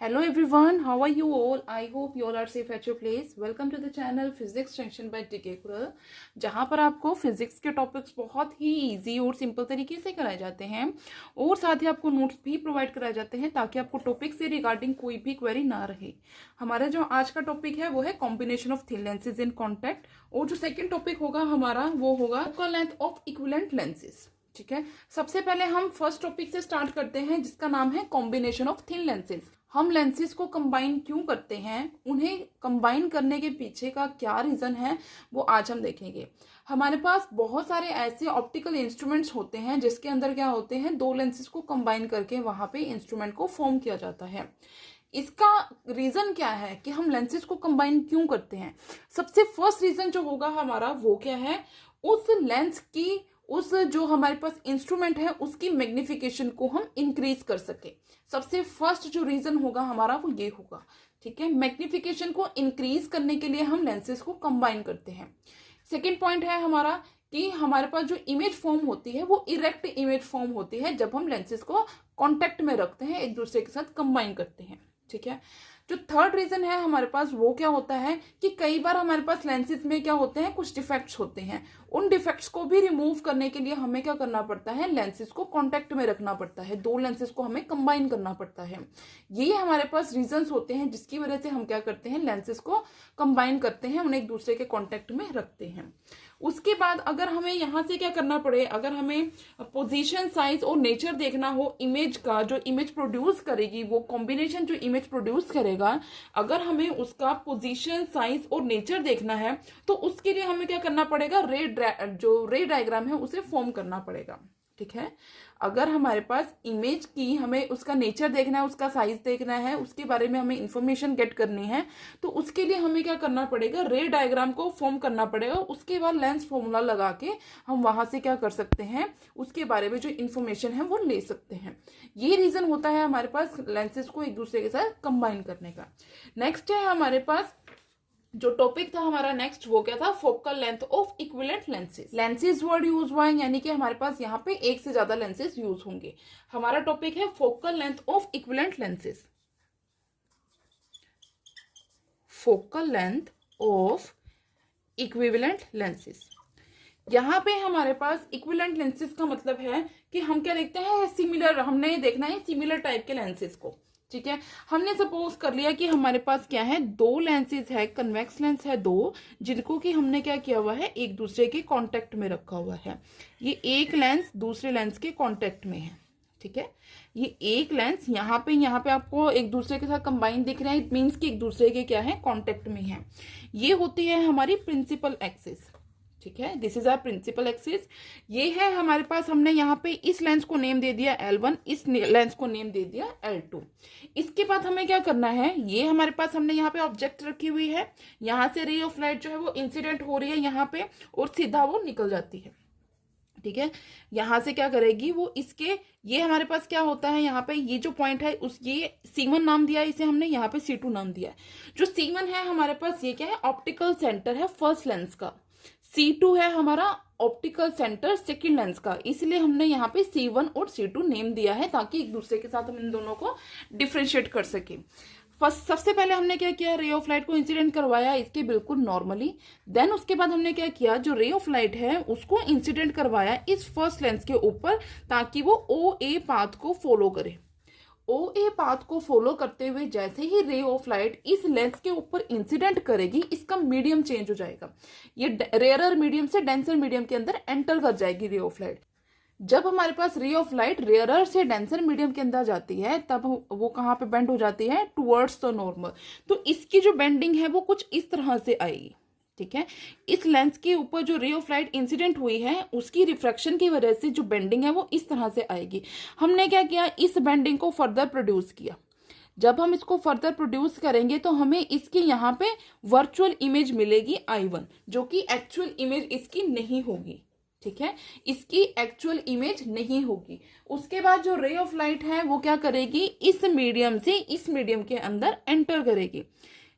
Hello everyone, how are you all? I hope you all are safe at your place. Welcome to the channel Physics Junction by TK Kural, जहाँ पर आपको physics के topics बहुत ही easy और simple तरीके से कराए जाते हैं और साथ ही आपको नोट्स भी प्रोवाइड कराए जाते हैं ताकि आपको टॉपिक से रिगार्डिंग कोई भी क्वेरी ना रहे। हमारा जो आज का टॉपिक है वो है combination of thin lenses in contact और जो सेकेंड टॉपिक होगा हमारा वो होगा focal length of equivalent lenses. ठीक है, सबसे पहले हम फर्स्ट टॉपिक से स्टार्ट करते हैं जिसका नाम है कॉम्बिनेशन ऑफ थिन लेंसेज। हम लेंसेज को कंबाइन क्यों करते हैं, उन्हें कंबाइन करने के पीछे का क्या रीजन है वो आज हम देखेंगे। हमारे पास बहुत सारे ऐसे ऑप्टिकल इंस्ट्रूमेंट्स होते हैं जिसके अंदर क्या होते हैं, दो लेंसेज को कंबाइन करके वहां पे इंस्ट्रूमेंट को फॉर्म किया जाता है। इसका रीजन क्या है कि हम लेंसेज को कंबाइन क्यों करते हैं। सबसे फर्स्ट रीजन जो होगा हमारा वो क्या है, उस लेंस की उस जो हमारे पास इंस्ट्रूमेंट है उसकी मैग्निफिकेशन को हम इंक्रीज कर सके। सबसे फर्स्ट जो रीजन होगा हमारा वो ये होगा। ठीक है, मैग्निफिकेशन को इंक्रीज करने के लिए हम लेंसेज को कंबाइन करते हैं। सेकेंड पॉइंट है हमारा कि हमारे पास जो इमेज फॉर्म होती है वो इरेक्ट इमेज फॉर्म होती है जब हम लेंसेज को कॉन्टेक्ट में रखते हैं, एक दूसरे के साथ कंबाइन करते हैं। ठीक है, जो थर्ड रीजन है हमारे पास वो क्या होता है कि कई बार हमारे पास लेंसेज में क्या होते हैं, कुछ डिफेक्ट्स होते हैं। उन डिफेक्ट्स को भी रिमूव करने के लिए हमें क्या करना पड़ता है, लेंसेज को कांटेक्ट में रखना पड़ता है, दो लेंसेज को हमें कंबाइन करना पड़ता है। ये हमारे पास रीजंस होते हैं जिसकी वजह से हम क्या करते हैं, लेंसेज को कंबाइन करते हैं, उन्हें एक दूसरे के कॉन्टेक्ट में रखते हैं। उसके बाद अगर हमें यहाँ से क्या करना पड़े, अगर हमें पोजीशन, साइज और नेचर देखना हो इमेज का, जो इमेज प्रोड्यूस करेगी वो कॉम्बिनेशन जो इमेज प्रोड्यूस करेगा, अगर हमें उसका पोजीशन, साइज और नेचर देखना है तो उसके लिए हमें क्या करना पड़ेगा, जो रे डायग्राम है उसे फॉर्म करना पड़ेगा। ठीक है, अगर हमारे पास इमेज की हमें उसका नेचर देखना है, उसका साइज देखना है, उसके बारे में हमें इंफॉर्मेशन गेट करनी है तो उसके लिए हमें क्या करना पड़ेगा, रे डायग्राम को फॉर्म करना पड़ेगा। उसके बाद लेंस फॉर्मूला लगा के हम वहां से क्या कर सकते हैं, उसके बारे में जो इंफॉर्मेशन है वो ले सकते हैं। ये रीजन होता है हमारे पास लेंसेज को एक दूसरे के साथ कंबाइन करने का। नेक्स्ट है हमारे पास जो टॉपिक था हमारा नेक्स्ट वो क्या था, focal length of equivalent lenses. Lenses word use हुआ है यानी कि हमारे पास यहाँ पे एक से ज्यादा लेंसेज यूज होंगे। हमारा टॉपिक है focal length of equivalent lenses. Focal length of equivalent lenses, यहाँ पे हमारे पास इक्विवेलेंट लेंसेज का मतलब है कि हम क्या देखते हैं, सिमिलर, हमने देखना है सिमिलर टाइप के लेंसेज को। ठीक है, हमने सपोज कर लिया कि हमारे पास क्या है, दो लेंसेज है, कन्वेक्स लेंस है दो, जिनको कि हमने क्या किया हुआ है, एक दूसरे के कांटेक्ट में रखा हुआ है। ये एक लेंस दूसरे लेंस के कांटेक्ट में है। ठीक है, ये एक लेंस यहाँ पे आपको एक दूसरे के साथ कंबाइन दिख रहा है, इट मीन्स कि एक दूसरे के क्या है, कांटेक्ट में है। ये होती है हमारी प्रिंसिपल एक्सिस। ठीक है, this is our principal axis. ये है हमारे पास, हमने यहाँ पे इस लेंस को नेम दे दिया L1, इस लेंस को नेम दे दिया L2। इसके बाद हमें क्या करना है, ये हमारे पास हमने यहाँ पे ऑब्जेक्ट रखी हुई है, यहाँ से रे ऑफ लाइट जो है वो इंसिडेंट हो रही है यहाँ पे और सीधा वो निकल जाती है। ठीक है, यहां से क्या करेगी वो, इसके ये हमारे पास क्या होता है, यहाँ पे ये जो पॉइंट है उस ये C1 नाम दिया है इसे हमने, यहाँ पे C2 नाम दिया है। जो C1 है हमारे पास ये क्या है, ऑप्टिकल सेंटर है फर्स्ट लेंस का। C2 है हमारा ऑप्टिकल सेंटर सेकंड लेंस का, इसलिए हमने यहाँ पे C1 और C2 नेम दिया है ताकि एक दूसरे के साथ हम इन दोनों को डिफ्रेंशिएट कर सके। फर्स्ट सबसे पहले हमने क्या किया, रे ऑफ लाइट को इंसिडेंट करवाया इसके बिल्कुल नॉर्मली। देन उसके बाद हमने क्या किया, जो रे ऑफ लाइट है उसको इंसिडेंट करवाया इस फर्स्ट लेंस के ऊपर ताकि वो OA पाथ को फॉलो करे। OA पाथ को फॉलो करते हुए जैसे ही रे ऑफ लाइट इस लेंस के ऊपर इंसिडेंट करेगी, इसका मीडियम चेंज हो जाएगा। ये रेयरर मीडियम से डेंसर मीडियम के अंदर एंटर कर जाएगी रे ऑफ लाइट। जब हमारे पास रे ऑफ लाइट रेयरर से डेंसर मीडियम के अंदर जाती है तब वो कहाँ पे बेंड हो जाती है, टुवर्ड्स द नॉर्मल। तो इसकी जो बेंडिंग है वो कुछ इस तरह से आएगी। ठीक है, इस लेंस के ऊपर जो रे ऑफ लाइट इंसिडेंट हुई है उसकी रिफ्रैक्शन की वजह से जो बेंडिंग है वो इस तरह से आएगी। हमने क्या किया, इस बेंडिंग को फर्दर प्रोड्यूस किया। जब हम इसको फर्दर प्रोड्यूस करेंगे तो हमें इसकी यहाँ पे वर्चुअल इमेज मिलेगी I1, जो कि एक्चुअल इमेज इसकी नहीं होगी। ठीक है, इसकी एक्चुअल इमेज नहीं होगी। उसके बाद जो रे ऑफ लाइट है वो क्या करेगी, इस मीडियम से इस मीडियम के अंदर एंटर करेगी।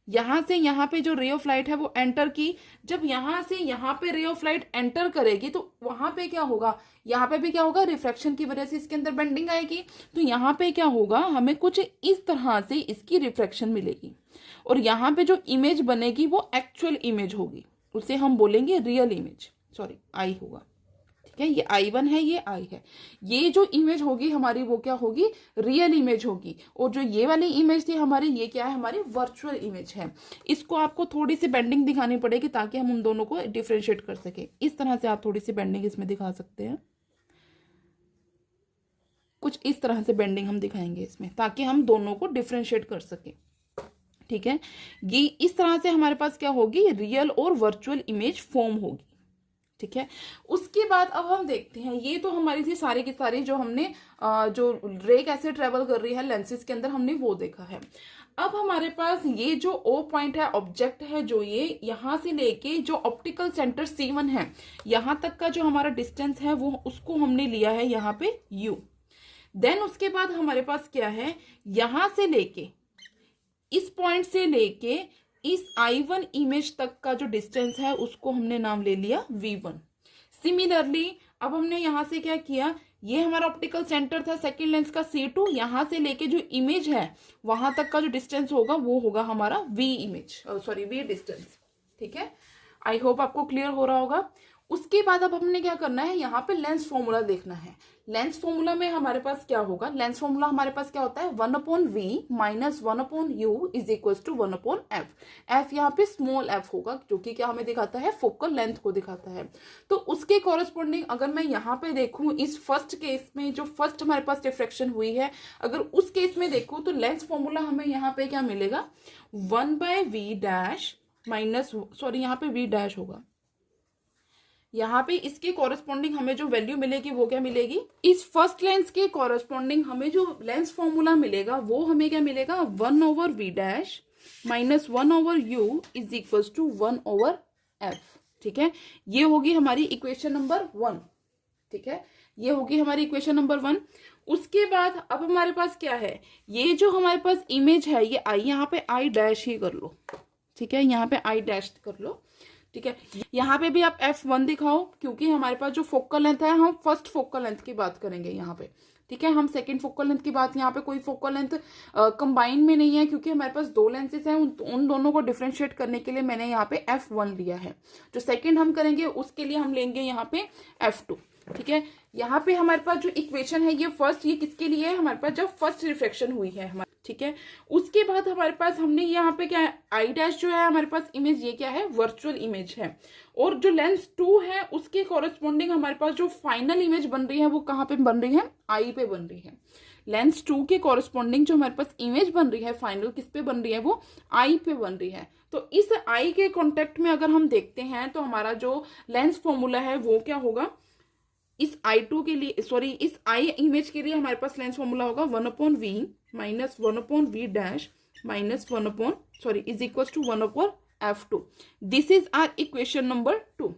यहाँ से यहाँ पे जो रे ऑफ लाइट है वो एंटर की, जब यहाँ से यहाँ पे रे ऑफ लाइट एंटर करेगी तो वहां पे क्या होगा, यहाँ पे भी क्या होगा, रिफ्रैक्शन की वजह से इसके अंदर बेंडिंग आएगी, तो यहाँ पे क्या होगा, हमें कुछ इस तरह से इसकी रिफ्रैक्शन मिलेगी और यहाँ पे जो इमेज बनेगी वो एक्चुअल इमेज होगी, उसे हम बोलेंगे रियल इमेज, सॉरी आई होगा, ठीक है। ये I1 है, ये I है, ये जो इमेज होगी हमारी वो क्या होगी, रियल इमेज होगी, और जो ये वाली इमेज थी हमारी, ये क्या है, हमारी वर्चुअल इमेज है। इसको आपको थोड़ी सी बेंडिंग दिखानी पड़ेगी ताकि हम उन दोनों को डिफरेंशिएट कर सके। इस तरह से आप थोड़ी सी बेंडिंग इसमें दिखा सकते हैं, कुछ इस तरह से बेंडिंग हम दिखाएंगे इसमें ताकि हम दोनों को डिफरेंशिएट कर सके, ठीक है। ये इस तरह से हमारे पास क्या होगी, रियल और वर्चुअल इमेज फॉर्म होगी, ठीक है। उसके बाद अब हम देखते हैं, ये तो हमारी थी सारी की सारी जो हमने जो रे कैसे ट्रेवल कर रही है लेंसेज के अंदर, हमने वो देखा है। अब हमारे पास ये जो O पॉइंट है, ऑब्जेक्ट है, जो ये यहां से लेके जो ऑप्टिकल सेंटर C1 है यहां तक का जो हमारा डिस्टेंस है वो, उसको हमने लिया है यहाँ पे U। देन उसके बाद हमारे पास क्या है, यहां से लेके इस पॉइंट से लेके इस I1 इमेज तक का जो डिस्टेंस है उसको हमने नाम ले लिया V1। सिमिलरली अब हमने यहां से क्या किया, ये हमारा ऑप्टिकल सेंटर था सेकंड लेंस का C2, यहां से लेके जो इमेज है वहां तक का जो डिस्टेंस होगा वो होगा हमारा V image, sorry V distance, ठीक है। आई होप आपको क्लियर हो रहा होगा। उसके बाद अब हमने क्या करना है, यहाँ पे लेंस फॉर्मूला देखना है। लेंस फॉर्मूला में हमारे पास क्या होगा, लेंस फॉर्मूला हमारे पास क्या होता है, 1/v minus 1/u is equal to 1/f। f यहाँ पे स्मॉल f होगा जो कि क्या हमें दिखाता है, फोकल लेंथ को दिखाता है। तो उसके कॉरेस्पॉन्डिंग अगर मैं यहाँ पे देखूं, इस फर्स्ट केस में जो फर्स्ट हमारे पास डिफ्रैक्शन हुई है, अगर उस केस में देखूं तो लेंस फॉर्मूला हमें यहाँ पे क्या मिलेगा, 1/v डैश माइनस, सॉरी यहाँ पे v डैश होगा, यहाँ पे इसके कॉरेस्पॉन्डिंग हमें जो वैल्यू मिलेगी वो क्या मिलेगी, इस फर्स्ट लेंस के कॉरेस्पॉन्डिंग हमें जो लेंस फॉर्मूला मिलेगा वो हमें क्या मिलेगा, 1/v dash minus 1/u is equal to 1/f, ठीक है। ये होगी हमारी इक्वेशन नंबर 1, ठीक है, ये होगी हमारी इक्वेशन नंबर 1। उसके बाद अब हमारे पास क्या है, ये जो हमारे पास इमेज है ये आई, यहाँ पे आई डैश ही कर लो, ठीक है, यहाँ पे आई डैश कर लो, ठीक है। यहाँ पे भी आप F1 दिखाओ क्योंकि हमारे पास जो फोकल लेंथ है, हम फर्स्ट फोकल लेंथ की बात करेंगे यहाँ पे, ठीक है। हम सेकंड फोकल लेंथ की बात, यहाँ पे कोई फोकल लेंथ कंबाइन में नहीं है क्योंकि हमारे पास दो लेंसेज हैं, उन दोनों को डिफरेंशिएट करने के लिए मैंने यहाँ पे F1 लिया है। जो सेकंड हम करेंगे उसके लिए हम लेंगे यहाँ पे F2, ठीक है। यहाँ पे हमारे पास जो इक्वेशन है ये फर्स्ट, ये किसके लिए है, हमारे पास जब फर्स्ट रिफ्रैक्शन हुई है हमारे, ठीक है। उसके बाद हमारे पास हमने यहाँ पे क्या है, आई डैश जो है हमारे पास इमेज, ये क्या है, वर्चुअल इमेज है, और जो लेंस 2 है उसके कॉरेस्पॉन्डिंग हमारे पास जो फाइनल इमेज बन रही है वो कहाँ पे बन रही है, आई पे बन रही है। लेंस 2 के कॉरेस्पॉन्डिंग जो हमारे पास इमेज बन रही है फाइनल, किस पे बन रही है, वो आई पे बन रही है। तो इस आई के कॉन्टेक्ट में अगर हम देखते हैं तो हमारा जो लेंस फॉर्मूला है वो क्या होगा, इस I2 के लिए, सॉरी इस I इमेज के लिए हमारे पास लेंस फॉर्मूला होगा 1/v minus 1/v dash minus 1/, sorry is equal to 1/f2। This is our equation number 2।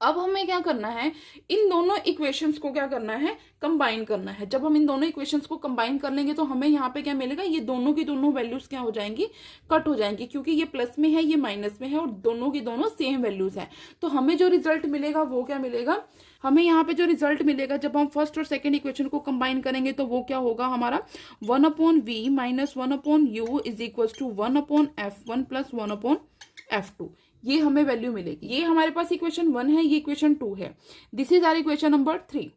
अब हमें क्या करना है, इन दोनों इक्वेशंस को क्या करना है, कंबाइन करना है। जब हम इन दोनों इक्वेशंस को कंबाइन कर लेंगे तो हमें यहाँ पे क्या मिलेगा, ये दोनों की दोनों वैल्यूज क्या हो जाएंगी, कट हो जाएंगी, क्योंकि ये प्लस में है ये माइनस में है और दोनों की दोनों सेम वैल्यूज है। तो हमें जो रिजल्ट मिलेगा वो क्या मिलेगा, हमें यहाँ पे जो रिजल्ट मिलेगा जब हम फर्स्ट और सेकंड इक्वेशन को कंबाइन करेंगे तो वो क्या होगा हमारा, 1/v minus 1/u is equal to 1/f1 plus 1/f2। ये हमें वैल्यू मिलेगी। ये हमारे पास इक्वेशन 1 है, ये इक्वेशन 2 है। This is our equation number 3।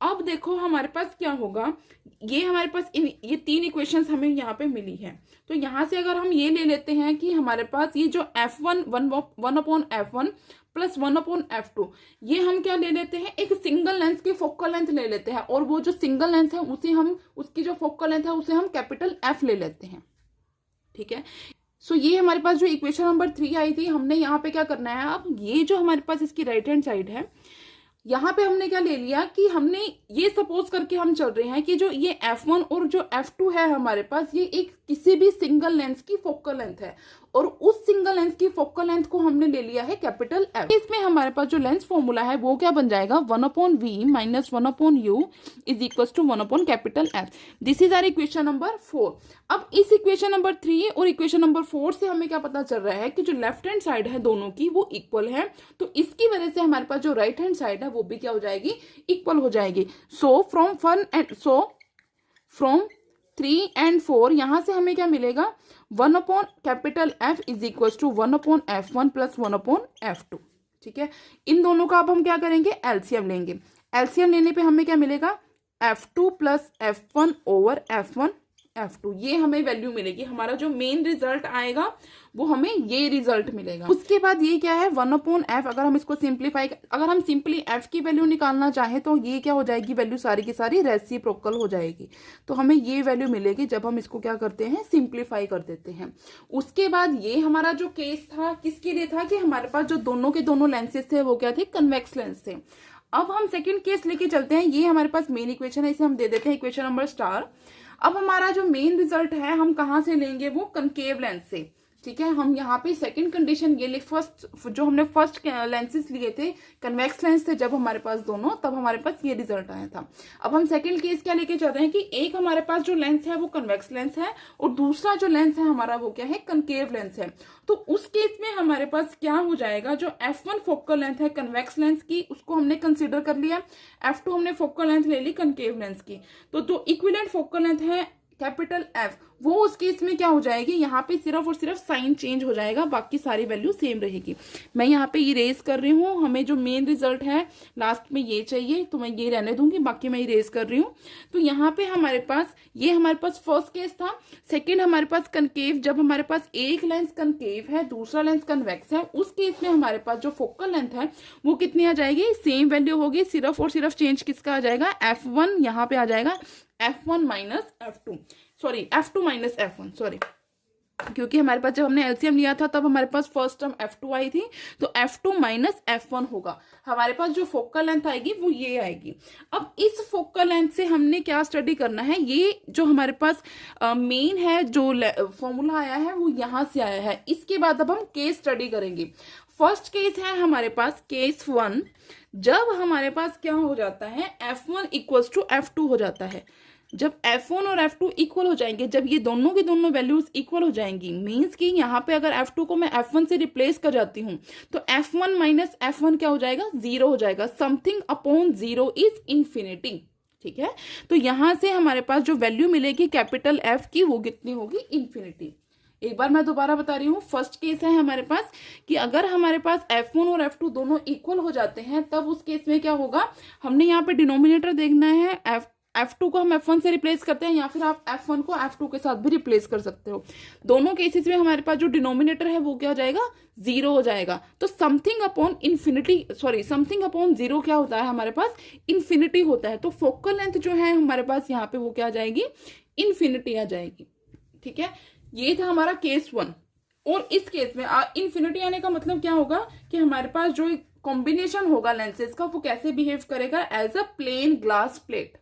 अब देखो हमारे पास क्या होगा, ये हमारे पास ये 3 इक्वेशंस हमें यहाँ पे मिली है। तो यहाँ से अगर हम ये ले लेते हैं कि हमारे पास ये जो F1 1/f1 प्लस 1/f2, ये हम क्या ले लेते हैं, एक सिंगल लेंथ की फोकल लेंथ ले लेते हैं, और वो जो सिंगल लेंथ है उसे हम, उसकी जो फोकल लेंथ है उसे हम कैपिटल F ले लेते हैं, ठीक है। सो ये हमारे पास जो इक्वेशन नंबर 3 आई थी, हमने यहाँ पे क्या करना है, अब ये जो हमारे पास इसकी राइट हैंड साइड है, यहाँ पे हमने क्या ले लिया कि हमने ये सपोज करके हम चल रहे हैं कि जो ये F1 और जो F2 है हमारे पास, ये एक किसी भी सिंगल लेंस की फोकल लेंथ है और उस सिंगल लेंस की फोकल लेंथ को हमने ले लिया है कैपिटल एफ। इसमें हमारे पास जो लेंस फॉर्मूला है वो क्या बन जाएगा, 1/v minus 1/u is equal to 1/कैपिटल F. This is our equation number 4। अब इस इक्वेशन नंबर 3 और इक्वेशन नंबर 4 से हमें क्या पता चल रहा है कि जो लेफ्ट हैंड साइड है दोनों की वो इक्वल है, तो इसकी वजह से हमारे पास जो राइट हैंड साइड है वो भी क्या हो जाएगी, इक्वल हो जाएगी। सो फ्रॉम 3 and 4 यहां से हमें क्या मिलेगा, 1/कैपिटल F is equal to 1/f1 plus 1/f2। ठीक है, इन दोनों का अब हम क्या करेंगे, एलसीएम लेंगे। एलसीएम लेने पे हमें क्या मिलेगा, f2 plus f1 over f1 f2, ये हमें वैल्यू मिलेगी। हमारा जो मेन रिजल्ट आएगा वो हमें ये रिजल्ट मिलेगा। उसके बाद ये क्या है, 1/f। अगर हम इसको सिंप्लीफाई, अगर हम सिंपली f की वैल्यू निकालना चाहें तो ये क्या हो जाएगी, वैल्यू सारी की सारी रेसिप्रोकल हो जाएगी। तो हमें ये वैल्यू मिलेगी जब हम इसको क्या करते हैं, सिंप्लीफाई कर देते हैं। उसके बाद ये हमारा जो केस था किसके लिए था, कि हमारे पास जो दोनों के दोनों लेंसेज थे वो क्या थे, कन्वेक्स लेंस थे। अब हम सेकेंड केस लेके चलते हैं। ये हमारे पास मेन इक्वेशन है, इसे हम दे देते हैं इक्वेशन नंबर स्टार। अब हमारा जो मेन रिजल्ट है हम कहां से लेंगे, वो कनकेव लेंस से। ठीक है, हम यहाँ पे सेकंड कंडीशन ये फर्स्ट जो हमने फर्स्ट लेंसेज लिए थे कन्वेक्स लेंस थे जब हमारे पास दोनों, तब हमारे पास ये रिजल्ट आया था। अब हम सेकंड केस क्या लेके चलते हैं कि एक हमारे पास जो लेंस है वो कन्वेक्स लेंस है और दूसरा जो लेंस है हमारा वो क्या है, कनकेव लेंस है। तो उस केस में हमारे पास क्या हो जाएगा, जो f1 फोकल लेंथ है कन्वेक्स लेंस की उसको हमने कंसिडर कर लिया, f2 हमने फोकल लेंथ ले ली कनकेव लेंस की। तो जो इक्विवेलेंट फोकल लेंथ है कैपिटल एफ, वो उस केस में क्या हो जाएगी, यहाँ पे सिर्फ और सिर्फ साइन चेंज हो जाएगा, बाकी सारी वैल्यू सेम रहेगी। मैं यहाँ पे इरेज कर रही हूँ, हमें जो मेन रिजल्ट है लास्ट में ये चाहिए तो मैं ये रहने दूंगी, बाकी मैं इरेज कर रही हूँ। तो यहाँ पे हमारे पास ये हमारे पास फर्स्ट केस था। सेकेंड हमारे पास कनकेव, जब हमारे पास एक लेंस कनकेव है दूसरा लेंस कन्वेक्स है, उस केस में हमारे पास जो फोकल लेंथ है वो कितनी आ जाएगी, सेम वैल्यू होगी, सिर्फ और सिर्फ चेंज किसका आ जाएगा, f1 यहाँ पे आ जाएगा f1 minus f2, sorry f2 minus f1, sorry, क्योंकि हमारे पास जब हमने एलसीएम लिया था तब हमारे पास फर्स्ट टर्म f2 आई थी, तो f2 माइनस f1 होगा। हमारे पास जो फोकल लेंथ आएगी वो ये आएगी। अब इस फोकल लेंथ से हमने क्या स्टडी करना है, ये जो हमारे पास मेन है जो फॉर्मूला आया है वो यहाँ से आया है। इसके बाद अब हम केस स्टडी करेंगे। फर्स्ट केस है हमारे पास केस 1, जब हमारे पास क्या हो जाता है, f1 इक्वल्स टू f2 हो जाता है। जब f1 और f2 इक्वल हो जाएंगे, जब ये दोनों की दोनों वैल्यूज इक्वल हो जाएंगी, मींस कि यहाँ पे अगर f2 को मैं f1 से रिप्लेस कर जाती हूँ तो f1 माइनस f1 क्या हो जाएगा, 0 हो जाएगा। Something upon 0 is infinity. ठीक है, तो यहां से हमारे पास जो वैल्यू मिलेगी कैपिटल f की वो कितनी होगी, इंफिनिटी। एक बार मैं दोबारा बता रही हूँ, फर्स्ट केस है हमारे पास कि अगर हमारे पास f1 और f2 दोनों इक्वल हो जाते हैं तब उस केस में क्या होगा, हमने यहाँ पे डिनोमिनेटर देखना है, f2 को हम f1 से रिप्लेस करते हैं या फिर आप f1 को f2 के साथ भी रिप्लेस कर सकते हो। दोनों केसेस में हमारे पास जो डिनोमिनेटर है वो क्या हो जाएगा, 0 हो जाएगा। तो something upon infinity, sorry something upon 0 क्या होता है, हमारे पास इंफिनिटी होता है। तो फोकल लेंथ जो है हमारे पास यहाँ पे वो क्या आ जाएगी, इंफिनिटी आ जाएगी। ठीक है, ये था हमारा केस 1। और इस केस में इंफिनिटी आने का मतलब क्या होगा कि हमारे पास जो कॉम्बिनेशन होगा लेंसेज का वो कैसे बिहेव करेगा, as a plane glass plate.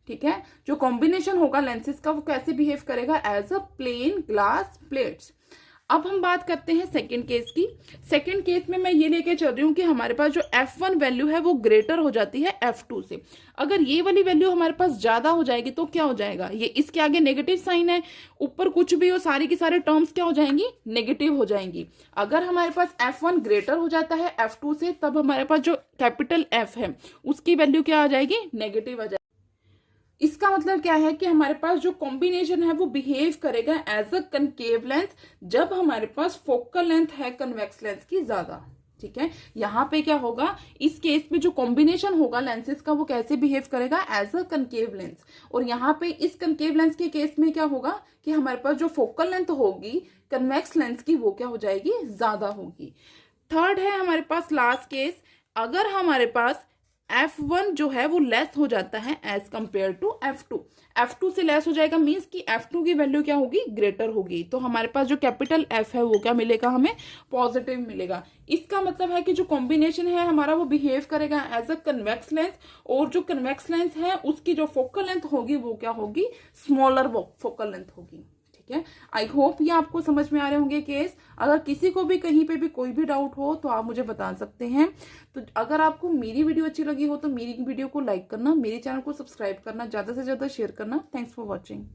ठीक है, जो कॉम्बिनेशन होगा लेंसेज का वो कैसे बिहेव करेगा, as a plane glass plates. अब हम बात करते हैं सेकंड केस की। सेकंड केस में मैं ये लेके चल रही हूँ कि हमारे पास जो f1 वैल्यू है वो ग्रेटर हो जाती है f2 से। अगर ये वाली वैल्यू हमारे पास ज्यादा हो जाएगी तो क्या हो जाएगा, ये इसके आगे नेगेटिव साइन है, ऊपर कुछ भी हो सारी की सारे टर्म्स क्या हो जाएंगी, नेगेटिव हो जाएंगी। अगर हमारे पास f1 ग्रेटर हो जाता है f2 से तब हमारे पास जो कैपिटल f है उसकी वैल्यू क्या आ जाएगी, नेगेटिव आ जाएगी। इसका मतलब क्या है कि हमारे पास जो कॉम्बिनेशन है वो बिहेव करेगा एज अ कनकेव लेंथ जब हमारे पास फोकल लेंथ है कन्वेक्स लेंथ की ज्यादा। ठीक है, यहाँ पे क्या होगा, इस केस में जो कॉम्बिनेशन होगा लेंसेज का वो कैसे बिहेव करेगा, एज अ कनकेव लेंस। और यहाँ पे इस कनकेव लेंस के केस में क्या होगा कि हमारे पास जो फोकल लेंथ होगी कन्वेक्स लेंस की वो क्या हो जाएगी, ज्यादा होगी। थर्ड है हमारे पास लास्ट केस, अगर हमारे पास f1 जो है वो लेस हो जाता है as compare to f2, f2 से लेस हो जाएगा मींस कि f2 की वैल्यू क्या होगी, ग्रेटर होगी। तो हमारे पास जो कैपिटल f है वो क्या मिलेगा, हमें पॉजिटिव मिलेगा। इसका मतलब है कि जो कॉम्बिनेशन है हमारा वो बिहेव करेगा एज अ कन्वेक्स लेंस, और जो कन्वेक्स लेंस है उसकी जो फोकल लेंथ होगी वो क्या होगी, स्मॉलर फोकल लेंथ होगी। ठीक है। आई होप ये आपको समझ में आ रहे होंगे केस। अगर किसी को भी कहीं पे भी कोई भी डाउट हो तो आप मुझे बता सकते हैं। तो अगर आपको मेरी वीडियो अच्छी लगी हो तो मेरी वीडियो को लाइक करना, मेरे चैनल को सब्सक्राइब करना, ज़्यादा से ज़्यादा शेयर करना। Thanks for watching.